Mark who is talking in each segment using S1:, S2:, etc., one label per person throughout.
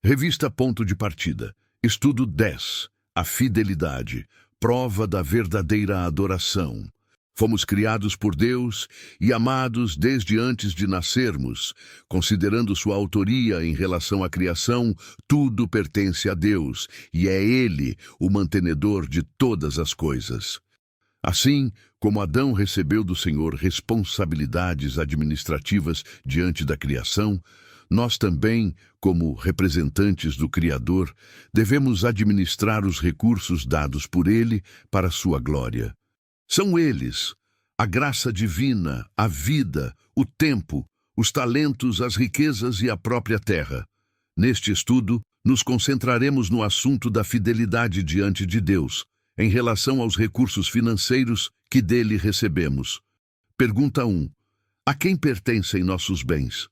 S1: Revista Ponto de Partida. Estudo 10. A fidelidade. Prova da verdadeira adoração. Fomos criados por Deus e amados desde antes de nascermos. Considerando sua autoria em relação à criação, tudo pertence a Deus, e é Ele o mantenedor de todas as coisas. Assim, como Adão recebeu do Senhor responsabilidades administrativas diante da criação, nós também, como representantes do Criador, devemos administrar os recursos dados por Ele para sua glória. São eles, a graça divina, a vida, o tempo, os talentos, as riquezas e a própria terra. Neste estudo, nos concentraremos no assunto da fidelidade diante de Deus, em relação aos recursos financeiros que dele recebemos. Pergunta 1. A quem pertencem nossos bens?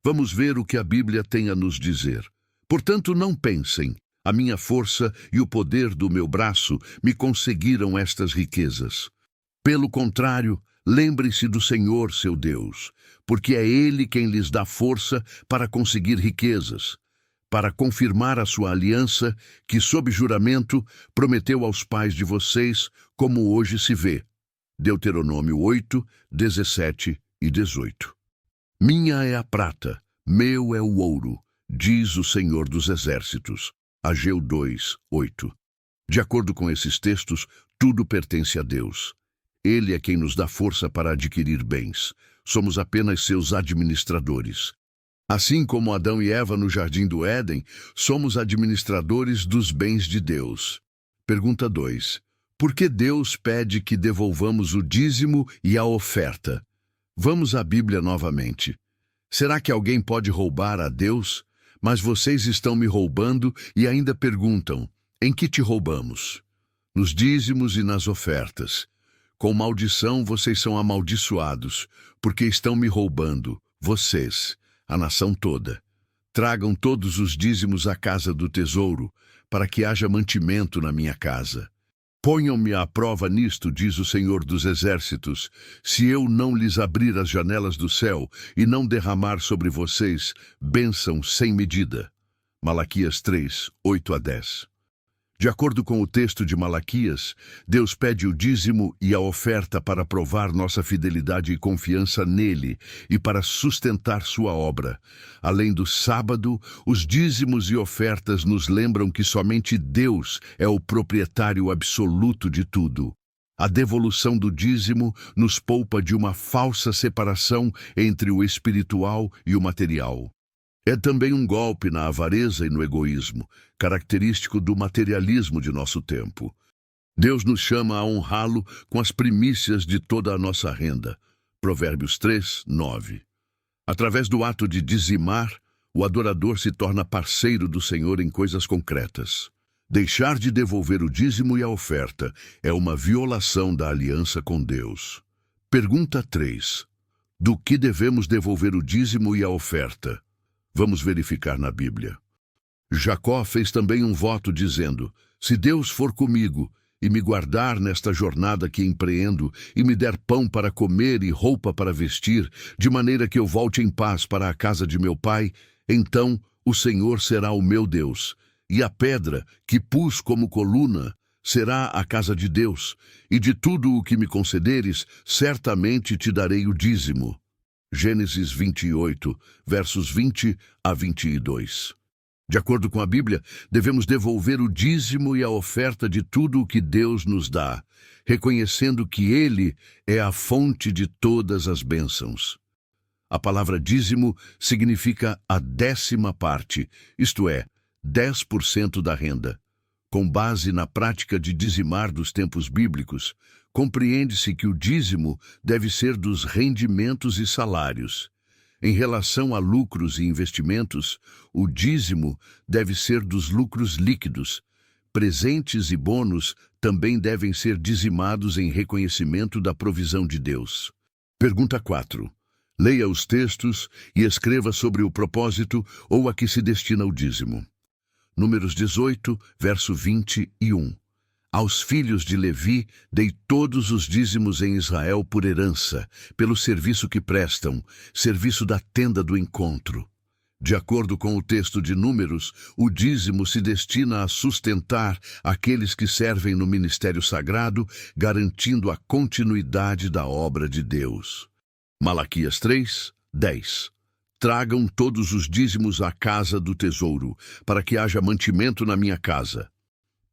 S1: Vamos ver o que a Bíblia tem a nos dizer. Portanto, não pensem, a minha força e o poder do meu braço me conseguiram estas riquezas. Pelo contrário, lembre-se do Senhor, seu Deus, porque é Ele quem lhes dá força para conseguir riquezas, para confirmar a sua aliança, que, sob juramento, prometeu aos pais de vocês, como hoje se vê. Deuteronômio 8, 17 e 18. Minha é a prata, meu é o ouro, diz o Senhor dos Exércitos. Ageu 2, 8. De acordo com esses textos, tudo pertence a Deus. Ele é quem nos dá força para adquirir bens. Somos apenas seus administradores. Assim como Adão e Eva no Jardim do Éden, somos administradores dos bens de Deus. Pergunta 2. Por que Deus pede que devolvamos o dízimo e a oferta? Vamos à Bíblia novamente. Será que alguém pode roubar a Deus? Mas vocês estão me roubando e ainda perguntam, em que te roubamos? Nos dízimos e nas ofertas. Com maldição vocês são amaldiçoados, porque estão me roubando, vocês, a nação toda. Tragam todos os dízimos à casa do tesouro, para que haja mantimento na minha casa. Ponham-me à prova nisto, diz o Senhor dos Exércitos, se eu não lhes abrir as janelas do céu e não derramar sobre vocês bênção sem medida. Malaquias 3, 8 a 10. De acordo com o texto de Malaquias, Deus pede o dízimo e a oferta para provar nossa fidelidade e confiança nele e para sustentar sua obra. Além do sábado, os dízimos e ofertas nos lembram que somente Deus é o proprietário absoluto de tudo. A devolução do dízimo nos poupa de uma falsa separação entre o espiritual e o material. É também um golpe na avareza e no egoísmo, característico do materialismo de nosso tempo. Deus nos chama a honrá-lo com as primícias de toda a nossa renda. Provérbios 3, 9. Através do ato de dizimar, o adorador se torna parceiro do Senhor em coisas concretas. Deixar de devolver o dízimo e a oferta é uma violação da aliança com Deus. Pergunta 3. Do que devemos devolver o dízimo e a oferta? Vamos verificar na Bíblia. Jacó fez também um voto dizendo, se Deus for comigo e me guardar nesta jornada que empreendo e me der pão para comer e roupa para vestir, de maneira que eu volte em paz para a casa de meu pai, então o Senhor será o meu Deus, e a pedra que pus como coluna será a casa de Deus, e de tudo o que me concederes, certamente te darei o dízimo. Gênesis 28, versos 20 a 22. De acordo com a Bíblia, devemos devolver o dízimo e a oferta de tudo o que Deus nos dá, reconhecendo que Ele é a fonte de todas as bênçãos. A palavra dízimo significa a 10ª parte, isto é, 10% da renda. Com base na prática de dizimar dos tempos bíblicos, compreende-se que o dízimo deve ser dos rendimentos e salários. Em relação a lucros e investimentos, o dízimo deve ser dos lucros líquidos. Presentes e bônus também devem ser dizimados em reconhecimento da provisão de Deus. Pergunta 4. Leia os textos e escreva sobre o propósito ou a que se destina o dízimo. Números 18, verso 21. Aos filhos de Levi dei todos os dízimos em Israel por herança, pelo serviço que prestam, serviço da tenda do encontro. De acordo com o texto de Números, o dízimo se destina a sustentar aqueles que servem no ministério sagrado, garantindo a continuidade da obra de Deus. Malaquias 3, 10. Tragam todos os dízimos à casa do tesouro, para que haja mantimento na minha casa.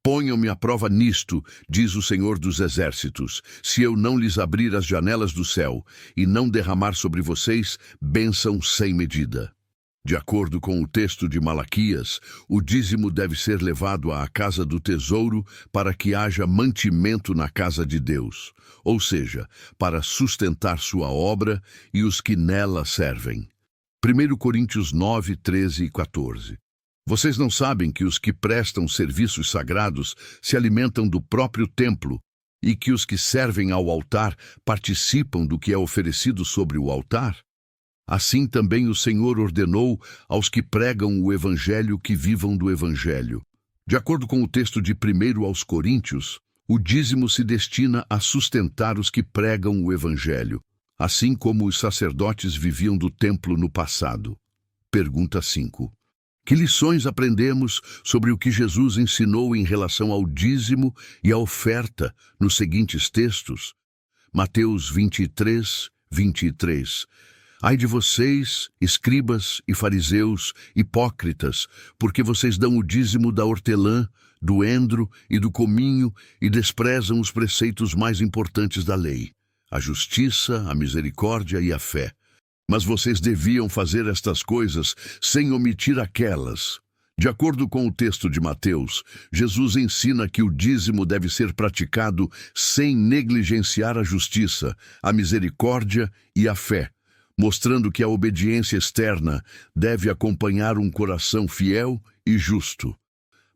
S1: Ponham-me à prova nisto, diz o Senhor dos Exércitos, se eu não lhes abrir as janelas do céu e não derramar sobre vocês bênção sem medida. De acordo com o texto de Malaquias, o dízimo deve ser levado à casa do tesouro para que haja mantimento na casa de Deus, ou seja, para sustentar sua obra e os que nela servem. 1 Coríntios 9, 13 e 14. Vocês não sabem que os que prestam serviços sagrados se alimentam do próprio templo e que os que servem ao altar participam do que é oferecido sobre o altar? Assim também o Senhor ordenou aos que pregam o Evangelho que vivam do Evangelho. De acordo com o texto de 1 aos Coríntios, o dízimo se destina a sustentar os que pregam o Evangelho, assim como os sacerdotes viviam do templo no passado. Pergunta 5. Que lições aprendemos sobre o que Jesus ensinou em relação ao dízimo e à oferta nos seguintes textos? Mateus 23, 23. Ai de vocês, escribas e fariseus, hipócritas, porque vocês dão o dízimo da hortelã, do endro e do cominho e desprezam os preceitos mais importantes da lei, a justiça, a misericórdia e a fé. Mas vocês deviam fazer estas coisas sem omitir aquelas. De acordo com o texto de Mateus, Jesus ensina que o dízimo deve ser praticado sem negligenciar a justiça, a misericórdia e a fé, mostrando que a obediência externa deve acompanhar um coração fiel e justo.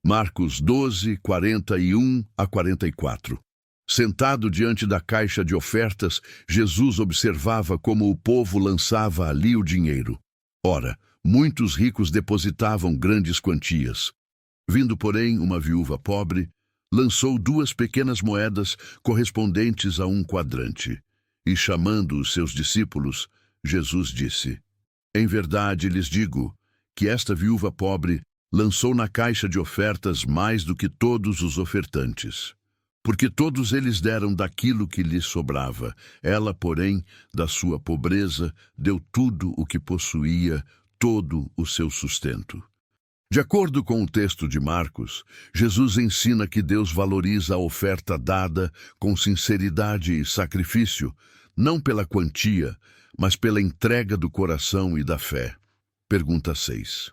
S1: Marcos 12, 41 a 44. Sentado diante da caixa de ofertas, Jesus observava como o povo lançava ali o dinheiro. Ora, muitos ricos depositavam grandes quantias. Vindo, porém, uma viúva pobre, lançou 2 pequenas moedas correspondentes a 1 quadrante. E chamando os seus discípulos, Jesus disse: Em verdade lhes digo que esta viúva pobre lançou na caixa de ofertas mais do que todos os ofertantes. Porque todos eles deram daquilo que lhes sobrava. Ela, porém, da sua pobreza, deu tudo o que possuía, todo o seu sustento. De acordo com o texto de Marcos, Jesus ensina que Deus valoriza a oferta dada com sinceridade e sacrifício, não pela quantia, mas pela entrega do coração e da fé. Pergunta 6.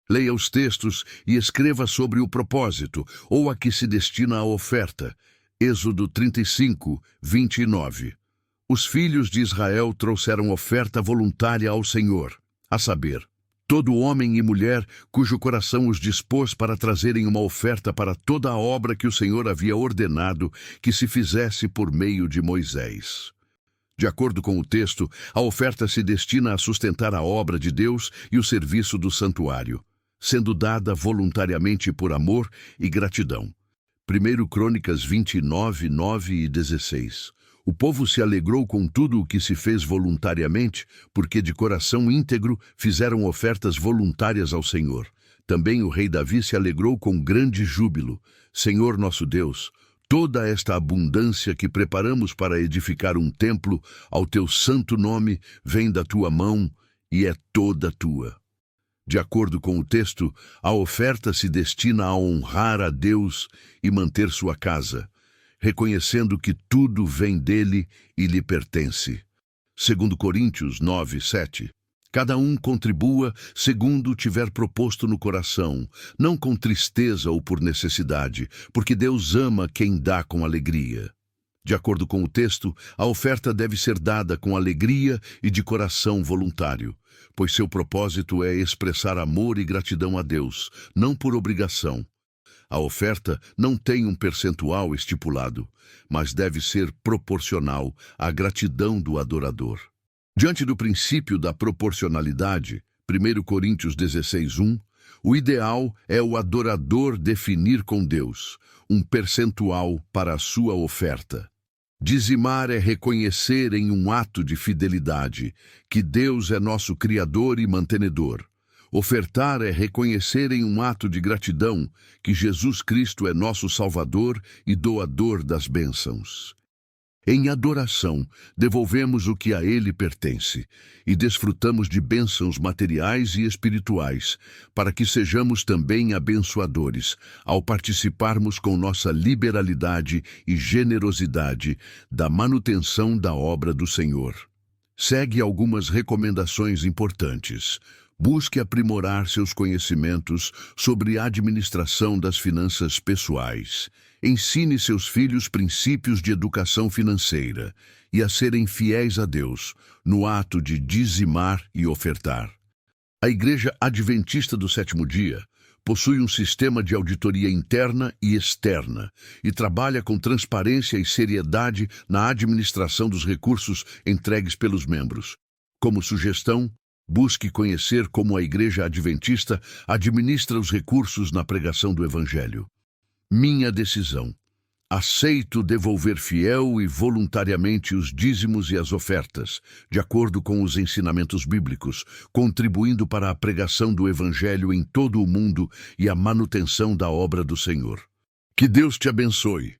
S1: Leia os textos e escreva sobre o propósito, ou a que se destina a oferta. Êxodo 35, 29. Os filhos de Israel trouxeram oferta voluntária ao Senhor, a saber, todo homem e mulher cujo coração os dispôs para trazerem uma oferta para toda a obra que o Senhor havia ordenado que se fizesse por meio de Moisés. De acordo com o texto, a oferta se destina a sustentar a obra de Deus e o serviço do santuário, sendo dada voluntariamente por amor e gratidão. 1 Crônicas 29, 9 e 16. O povo se alegrou com tudo o que se fez voluntariamente, porque de coração íntegro fizeram ofertas voluntárias ao Senhor. Também o rei Davi se alegrou com grande júbilo. Senhor nosso Deus, toda esta abundância que preparamos para edificar um templo ao teu santo nome vem da tua mão e é toda tua. De acordo com o texto, a oferta se destina a honrar a Deus e manter sua casa, reconhecendo que tudo vem dele e lhe pertence. 2 Coríntios 9, 7. Cada um contribua segundo tiver proposto no coração, não com tristeza ou por necessidade, porque Deus ama quem dá com alegria. De acordo com o texto, a oferta deve ser dada com alegria e de coração voluntário, pois seu propósito é expressar amor e gratidão a Deus, não por obrigação. A oferta não tem um percentual estipulado, mas deve ser proporcional à gratidão do adorador. Diante do princípio da proporcionalidade, 1 Coríntios 16, 1, o ideal é o adorador definir com Deus um percentual para a sua oferta. Dizimar é reconhecer em um ato de fidelidade que Deus é nosso Criador e mantenedor. Ofertar é reconhecer em um ato de gratidão que Jesus Cristo é nosso Salvador e doador das bênçãos. Em adoração, devolvemos o que a Ele pertence e desfrutamos de bênçãos materiais e espirituais, para que sejamos também abençoadores, ao participarmos com nossa liberalidade e generosidade da manutenção da obra do Senhor. Segue algumas recomendações importantes. Busque aprimorar seus conhecimentos sobre a administração das finanças pessoais. Ensine seus filhos princípios de educação financeira e a serem fiéis a Deus no ato de dizimar e ofertar. A Igreja Adventista do Sétimo Dia possui um sistema de auditoria interna e externa e trabalha com transparência e seriedade na administração dos recursos entregues pelos membros. Como sugestão, busque conhecer como a Igreja Adventista administra os recursos na pregação do Evangelho. Minha decisão. Aceito devolver fiel e voluntariamente os dízimos e as ofertas, de acordo com os ensinamentos bíblicos, contribuindo para a pregação do Evangelho em todo o mundo e a manutenção da obra do Senhor. Que Deus te abençoe.